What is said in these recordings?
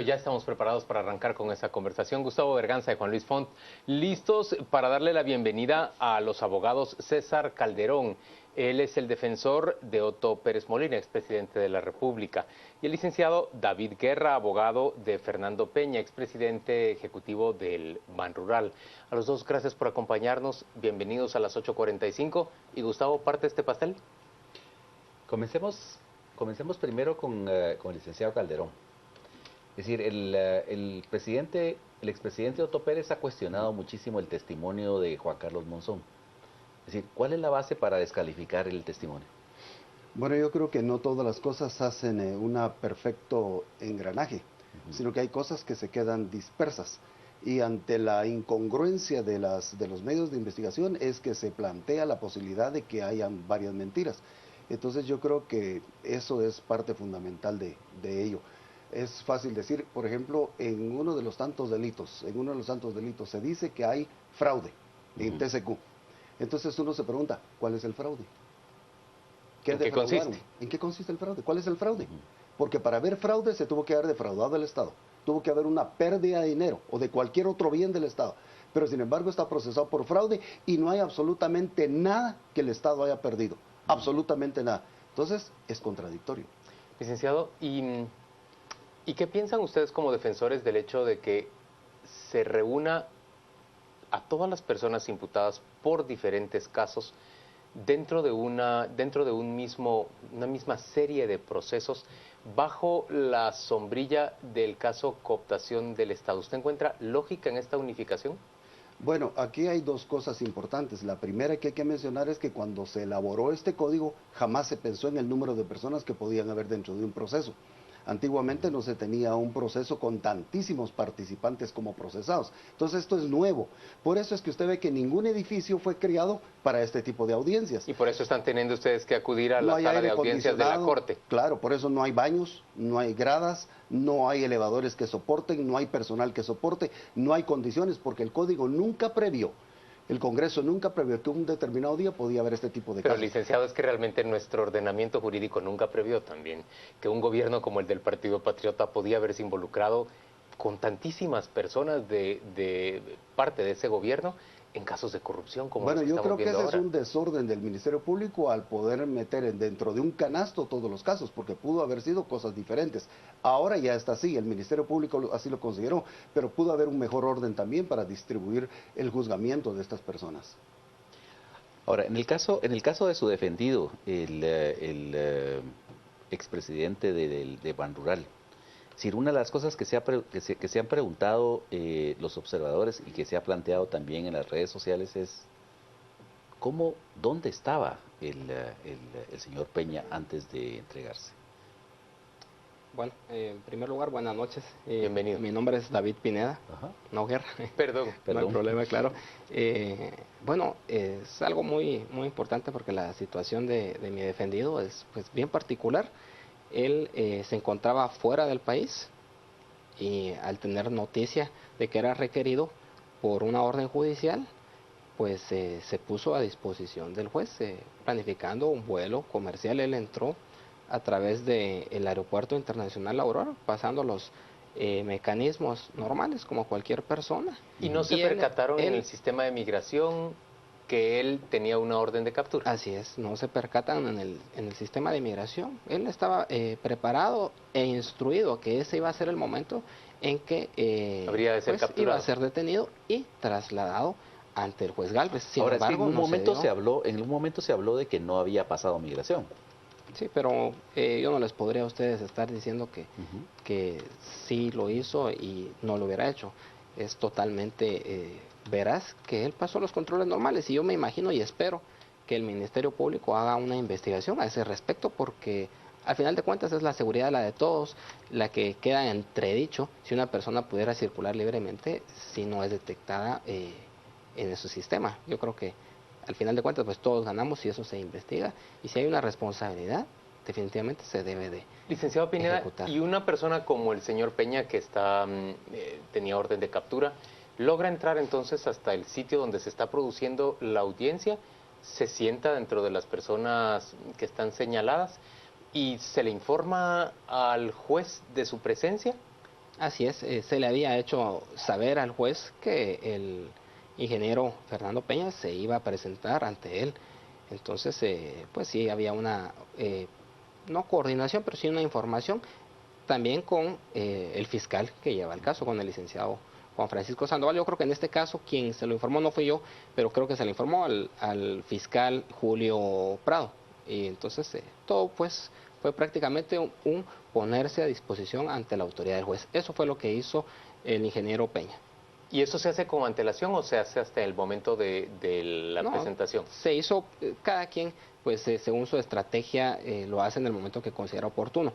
Ya estamos preparados para arrancar con esa conversación. Gustavo Berganza y Juan Luis Font, listos para darle la bienvenida a los abogados César Calderón. Él es el defensor de Otto Pérez Molina, expresidente de la República. Y el licenciado David Guerra, abogado de Fernando Peña, expresidente ejecutivo del Banrural. A los dos, gracias por acompañarnos. Bienvenidos a las 8:45. Y Gustavo, ¿parte este pastel? Comencemos primero con el licenciado Calderón. Es decir, el expresidente Otto Pérez ha cuestionado muchísimo el testimonio de Juan Carlos Monzón. Es decir, ¿cuál es la base para descalificar el testimonio? Bueno, yo creo que no todas las cosas hacen un perfecto engranaje, sino que hay cosas que se quedan dispersas. Y ante la incongruencia de los medios de investigación es que se plantea la posibilidad de que hayan varias mentiras. Entonces yo creo que eso es parte fundamental de ello. Es fácil decir, por ejemplo, en uno de los tantos delitos se dice que hay fraude en TCQ. Entonces uno se pregunta, ¿cuál es el fraude? ¿En qué consiste? ¿En qué consiste el fraude? ¿Cuál es el fraude? Porque para haber fraude se tuvo que haber defraudado al Estado. Tuvo que haber una pérdida de dinero o de cualquier otro bien del Estado. Pero sin embargo está procesado por fraude y no hay absolutamente nada que el Estado haya perdido. Absolutamente nada. Entonces es contradictorio. Licenciado, ¿y qué piensan ustedes como defensores del hecho de que se reúna a todas las personas imputadas por diferentes casos dentro de una misma serie de procesos bajo la sombrilla del caso cooptación del Estado? ¿Usted encuentra lógica en esta unificación? Bueno, aquí hay dos cosas importantes. La primera que hay que mencionar es que cuando se elaboró este código jamás se pensó en el número de personas que podían haber dentro de un proceso. Antiguamente no se tenía un proceso con tantísimos participantes como procesados. Entonces esto es nuevo. Por eso es que usted ve que ningún edificio fue creado para este tipo de audiencias. Y por eso están teniendo ustedes que acudir a la sala de audiencias de la Corte. Claro, por eso no hay baños, no hay gradas, no hay elevadores que soporten, no hay personal que soporte, no hay condiciones, porque el código nunca previó. El Congreso nunca previó que un determinado día podía haber este tipo de casos. Pero, licenciado, es que realmente nuestro ordenamiento jurídico nunca previó también que un gobierno como el del Partido Patriota podía haberse involucrado con tantísimas personas de parte de ese gobierno en casos de corrupción como los que estamos viendo ahora. Bueno, yo creo que ese es un desorden del Ministerio Público al poder meter dentro de un canasto todos los casos, porque pudo haber sido cosas diferentes. Ahora ya está así, el Ministerio Público así lo consideró, pero pudo haber un mejor orden también para distribuir el juzgamiento de estas personas. Ahora, en el caso de su defendido, el expresidente de Banrural, si una de las cosas que se han preguntado los observadores y que se ha planteado también en las redes sociales es ¿dónde estaba el señor Peña antes de entregarse? Bueno, en primer lugar, buenas noches. Bienvenido. Mi nombre es David Pineda, no Guerra. Perdón. No hay problema, claro. Bueno, es algo muy importante porque la situación de mi defendido es pues bien particular. Él se encontraba fuera del país y al tener noticia de que era requerido por una orden judicial, pues se puso a disposición del juez, planificando un vuelo comercial. Él entró a través del Aeropuerto Internacional Aurora, pasando los mecanismos normales como cualquier persona. ¿Y no se percataron en el sistema de migración que él tenía una orden de captura? Así es, no se percatan en el sistema de migración. Él estaba preparado e instruido que ese iba a ser el momento en que habría de ser capturado, iba a ser detenido y trasladado ante el juez Gálvez. Sin Ahora, embargo, en un momento se habló de que no había pasado migración. Sí, pero yo no les podría a ustedes estar diciendo que sí lo hizo y no lo hubiera hecho. Es totalmente veraz que él pasó los controles normales y yo me imagino y espero que el Ministerio Público haga una investigación a ese respecto, porque al final de cuentas es la seguridad la de todos la que queda en entredicho si una persona pudiera circular libremente si no es detectada en ese sistema. Yo creo que al final de cuentas pues todos ganamos si eso se investiga, y si hay una responsabilidad definitivamente se debe de Licenciado Pineda, ejecutar. Y una persona como el señor Peña, que tenía orden de captura, logra entrar entonces hasta el sitio donde se está produciendo la audiencia, se sienta dentro de las personas que están señaladas y se le informa al juez de su presencia. Así es, se le había hecho saber al juez que el ingeniero Fernando Peña se iba a presentar ante él. Entonces, pues sí, había una, no coordinación, pero sí una información también con el fiscal que lleva el caso, con el licenciado Juan Francisco Sandoval. Yo creo que en este caso quien se lo informó no fui yo, pero creo que se le informó al fiscal Julio Prado. Y entonces todo pues fue prácticamente un ponerse a disposición ante la autoridad del juez. Eso fue lo que hizo el ingeniero Peña. ¿Y eso se hace con antelación o se hace hasta el momento de la No, presentación? se hizo, cada quien, pues según su estrategia, lo hace en el momento que considera oportuno.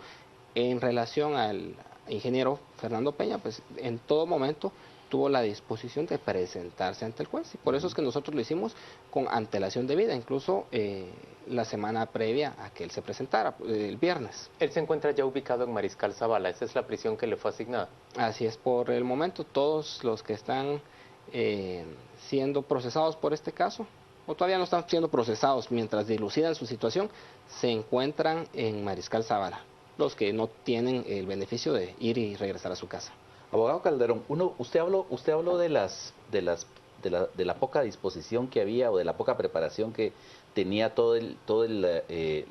En relación al ingeniero Fernando Peña, pues en todo momento tuvo la disposición de presentarse ante el juez y por eso es que nosotros lo hicimos con antelación debida, incluso la semana previa a que él se presentara, el viernes. Él se encuentra ya ubicado en Mariscal Zavala, esa es la prisión que le fue asignada. Así es, por el momento todos los que están siendo procesados por este caso, o todavía no están siendo procesados mientras dilucidan su situación, se encuentran en Mariscal Zavala, los que no tienen el beneficio de ir y regresar a su casa. Abogado Calderón, usted habló de la poca disposición que había o de la poca preparación que tenía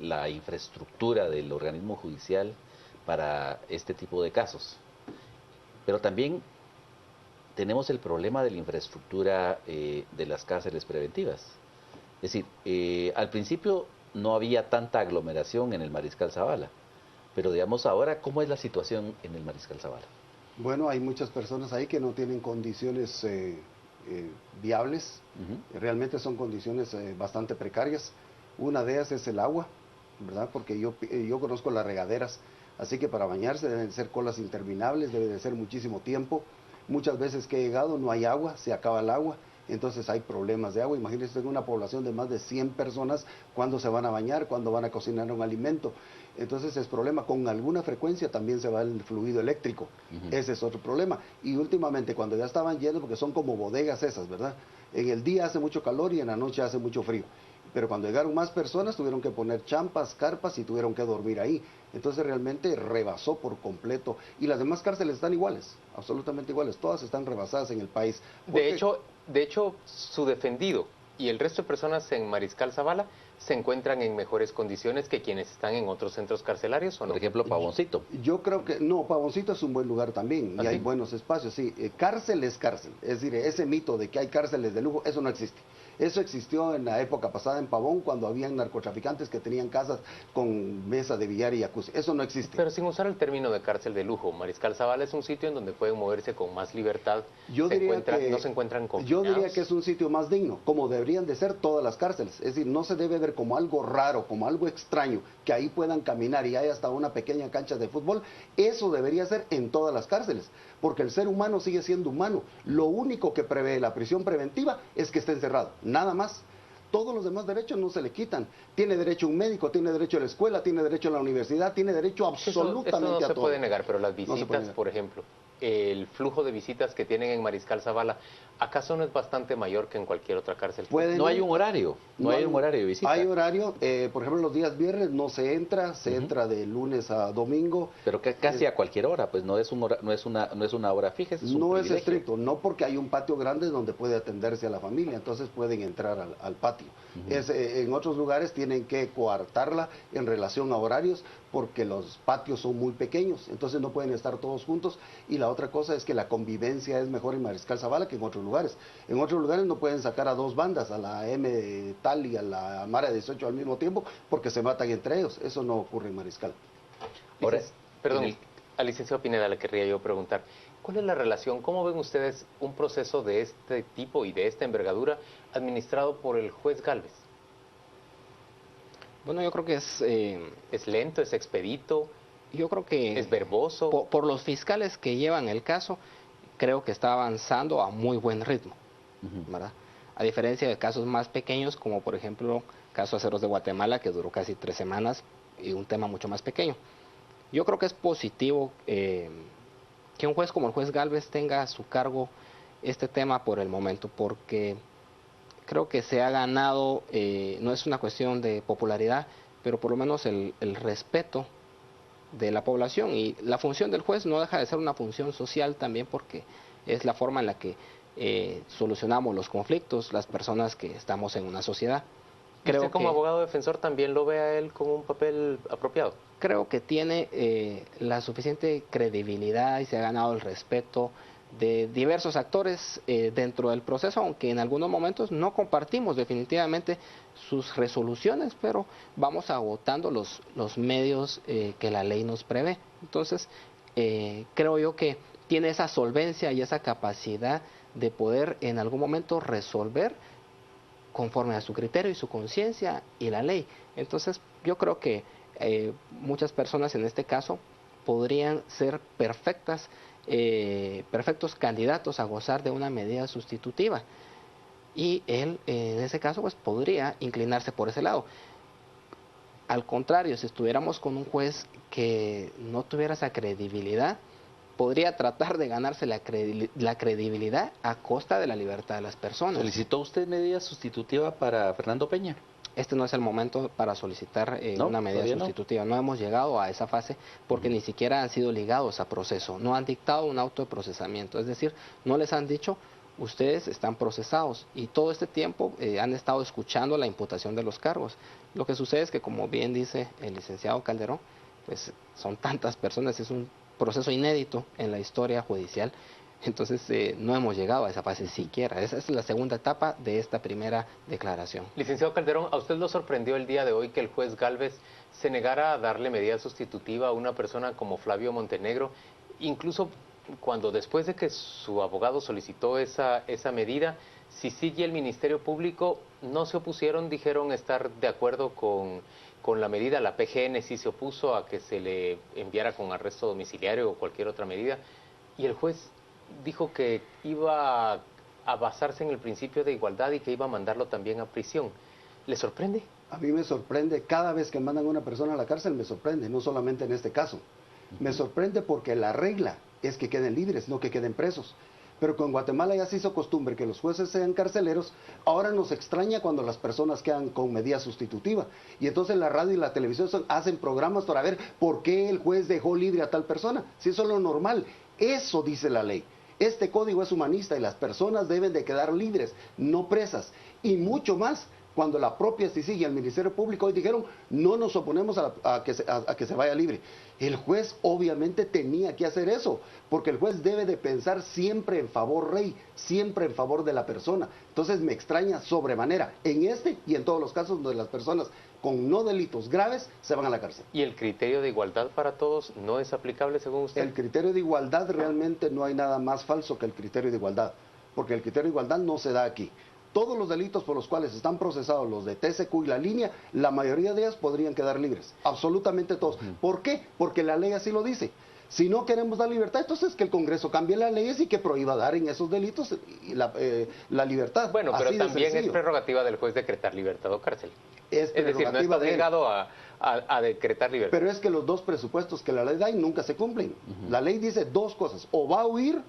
la infraestructura del organismo judicial para este tipo de casos. Pero también tenemos el problema de la infraestructura de las cárceles preventivas. Es decir, al principio no había tanta aglomeración en el Mariscal Zavala, pero digamos ahora, ¿cómo es la situación en el Mariscal Zavala? Bueno, hay muchas personas ahí que no tienen condiciones viables, realmente son condiciones bastante precarias. Una de ellas es el agua, ¿verdad? Porque yo conozco las regaderas, así que para bañarse deben ser colas interminables, debe de ser muchísimo tiempo. Muchas veces que he llegado no hay agua, se acaba el agua, entonces hay problemas de agua. Imagínense en una población de más de 100 personas, ¿cuándo se van a bañar? ¿Cuándo van a cocinar un alimento? Entonces es problema. Con alguna frecuencia también se va el fluido eléctrico. Ese es otro problema. Y últimamente cuando ya estaban llenos, porque son como bodegas esas, ¿verdad? En el día hace mucho calor y en la noche hace mucho frío. Pero cuando llegaron más personas tuvieron que poner champas, carpas y tuvieron que dormir ahí. Entonces realmente rebasó por completo. Y las demás cárceles están iguales, absolutamente iguales. Todas están rebasadas en el país. De hecho, su defendido y el resto de personas en Mariscal Zavala se encuentran en mejores condiciones que quienes están en otros centros carcelarios, ¿o no? Por ejemplo, Pavoncito. Yo creo que, no, Pavoncito es un buen lugar también, y ¿Ah, hay sí? buenos espacios, sí. Cárcel es cárcel, es decir, ese mito de que hay cárceles de lujo, eso no existe. Eso existió en la época pasada en Pavón, cuando habían narcotraficantes que tenían casas con mesa de billar y jacuzzi. Eso no existe. Pero sin usar el término de cárcel de lujo, Mariscal Zavala es un sitio en donde pueden moverse con más libertad, Yo diría que, no se encuentran yo diría confinados. que es un sitio más digno, como deberían de ser todas las cárceles. Es decir, no se debe ver como algo raro, como algo extraño, que ahí puedan caminar y hay hasta una pequeña cancha de fútbol. Eso debería ser en todas las cárceles, porque el ser humano sigue siendo humano. Lo único que prevé la prisión preventiva es que esté encerrado, nada más. Todos los demás derechos no se le quitan. Tiene derecho un médico, tiene derecho a la escuela, tiene derecho a la universidad, tiene derecho absolutamente eso no a todo. se puede negar, pero las No se puede visitas, negar. por ejemplo, el flujo de visitas que tienen en Mariscal Zavala, ¿acaso no es bastante mayor que en cualquier otra cárcel? No hay un horario, no hay un horario de visita. Hay horario, por ejemplo, los días viernes no se entra, se entra de lunes a domingo. Pero que casi a cualquier hora, pues no es una hora fija, es un No es privilegio. estricto, no porque hay un patio grande donde puede atenderse a la familia, entonces pueden entrar al patio. En otros lugares tienen que coartarla en relación a horarios porque los patios son muy pequeños, entonces no pueden estar todos juntos. Y la otra cosa es que la convivencia es mejor en Mariscal Zavala que en otros lugares. En otros lugares no pueden sacar a dos bandas, a la M tal y a la Mara 18 al mismo tiempo, porque se matan entre ellos. Eso no ocurre en Mariscal. Ahora, Perdón, al licenciado Pineda le querría yo preguntar, ¿cuál es la relación, cómo ven ustedes un proceso de este tipo y de esta envergadura administrado por el juez Gálvez? Bueno, yo creo que ¿Es lento, es expedito, yo creo que es verboso? por los fiscales que llevan el caso, creo que está avanzando a muy buen ritmo, ¿verdad? A diferencia de casos más pequeños, como por ejemplo caso Aceros de Guatemala, que duró casi 3 semanas y un tema mucho más pequeño. Yo creo que es positivo que un juez como el juez Gálvez tenga a su cargo este tema por el momento, porque creo que se ha ganado, no es una cuestión de popularidad, pero por lo menos el respeto de la población. Y la función del juez no deja de ser una función social también, porque es la forma en la que solucionamos los conflictos las personas que estamos en una sociedad. Creo ¿Usted como abogado defensor también lo ve a él como un papel apropiado? Creo que tiene la suficiente credibilidad y se ha ganado el respeto de diversos actores dentro del proceso, aunque en algunos momentos no compartimos definitivamente sus resoluciones, pero vamos agotando los medios que la ley nos prevé. Entonces, creo yo que tiene esa solvencia y esa capacidad de poder en algún momento resolver conforme a su criterio y su conciencia y la ley. Entonces, yo creo que muchas personas en este caso podrían ser perfectos candidatos a gozar de una medida sustitutiva. Y él, en ese caso, pues podría inclinarse por ese lado. Al contrario, si estuviéramos con un juez que no tuviera esa credibilidad, podría tratar de ganarse la credibilidad a costa de la libertad de las personas. ¿Solicitó usted medida sustitutiva para Fernando Peña? Este no es el momento para solicitar una medida sustitutiva. No hemos llegado a esa fase porque ni siquiera han sido ligados a proceso. No han dictado un auto de procesamiento. Es decir, no les han dicho, ustedes están procesados. Y todo este tiempo han estado escuchando la imputación de los cargos. Lo que sucede es que, como bien dice el licenciado Calderón, pues son tantas personas, es un proceso inédito en la historia judicial. Entonces no hemos llegado a esa fase siquiera. Esa es la segunda etapa de esta primera declaración. Licenciado Calderón, ¿a usted lo sorprendió el día de hoy que el juez Gálvez se negara a darle medida sustitutiva a una persona como Flavio Montenegro, incluso cuando después de que su abogado solicitó esa medida, CICIG y el Ministerio Público no se opusieron, dijeron estar de acuerdo con la medida? La PGN sí se opuso a que se le enviara con arresto domiciliario o cualquier otra medida, y el juez dijo que iba a basarse en el principio de igualdad y que iba a mandarlo también a prisión. ¿Le sorprende? A mí me sorprende, cada vez que mandan a una persona a la cárcel me sorprende, no solamente en este caso. Me sorprende porque la regla es que queden libres, no que queden presos. Pero con Guatemala ya se hizo costumbre que los jueces sean carceleros. Ahora nos extraña cuando las personas quedan con medida sustitutiva. Y entonces la radio y la televisión hacen programas para ver por qué el juez dejó libre a tal persona. Si eso es lo normal, eso dice la ley. Este código es humanista y las personas deben de quedar libres, no presas. Y mucho más cuando la propia CICIG y el Ministerio Público hoy dijeron no nos oponemos a que se vaya libre. El juez obviamente tenía que hacer eso, porque el juez debe de pensar siempre en favor rey, siempre en favor de la persona. Entonces me extraña sobremanera en este y en todos los casos donde las personas con no delitos graves se van a la cárcel. ¿Y el criterio de igualdad para todos no es aplicable según usted? El criterio de igualdad realmente no hay nada más falso que el criterio de igualdad, porque el criterio de igualdad no se da aquí. Todos los delitos por los cuales están procesados los de TCQ y la línea, la mayoría de ellas podrían quedar libres, absolutamente todos. ¿Por qué? Porque la ley así lo dice. Si no queremos dar libertad, entonces que el Congreso cambie las leyes y que prohíba dar en esos delitos la libertad. Bueno, pero también es prerrogativa del juez decretar libertad o cárcel. Es decir, no está obligado a decretar libertad. Pero es que los dos presupuestos que la ley da nunca se cumplen. La ley dice dos cosas, o va a huir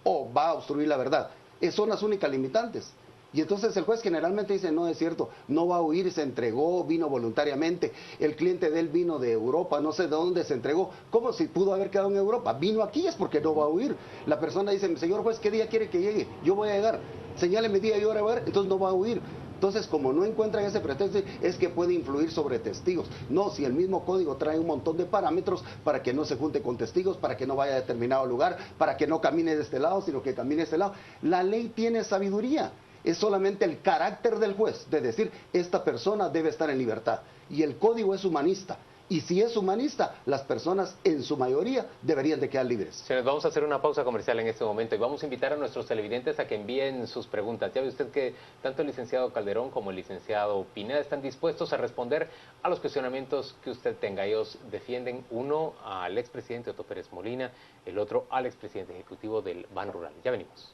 o va a obstruir la verdad. Esas son las únicas limitantes. Y entonces el juez generalmente dice, no es cierto, no va a huir, se entregó, vino voluntariamente, el cliente de él vino de Europa, no sé de dónde se entregó. ¿Cómo si pudo haber quedado en Europa? Vino aquí, es porque no va a huir. La persona dice, señor juez, ¿qué día quiere que llegue? Yo voy a llegar. Señáleme día y hora, a ver, entonces no va a huir. Entonces, como no encuentran ese pretexto, es que puede influir sobre testigos. No, si el mismo código trae un montón de parámetros para que no se junte con testigos, para que no vaya a determinado lugar, para que no camine de este lado, sino que camine de este lado. La ley tiene sabiduría. Es solamente el carácter del juez de decir, esta persona debe estar en libertad. Y el código es humanista. Y si es humanista, las personas en su mayoría deberían de quedar libres. Señores, vamos a hacer una pausa comercial en este momento y vamos a invitar a nuestros televidentes a que envíen sus preguntas. Ya ve usted que tanto el licenciado Calderón como el licenciado Pineda están dispuestos a responder a los cuestionamientos que usted tenga. Ellos defienden, uno al expresidente Otto Pérez Molina, el otro al expresidente ejecutivo del Ban Rural. Ya venimos.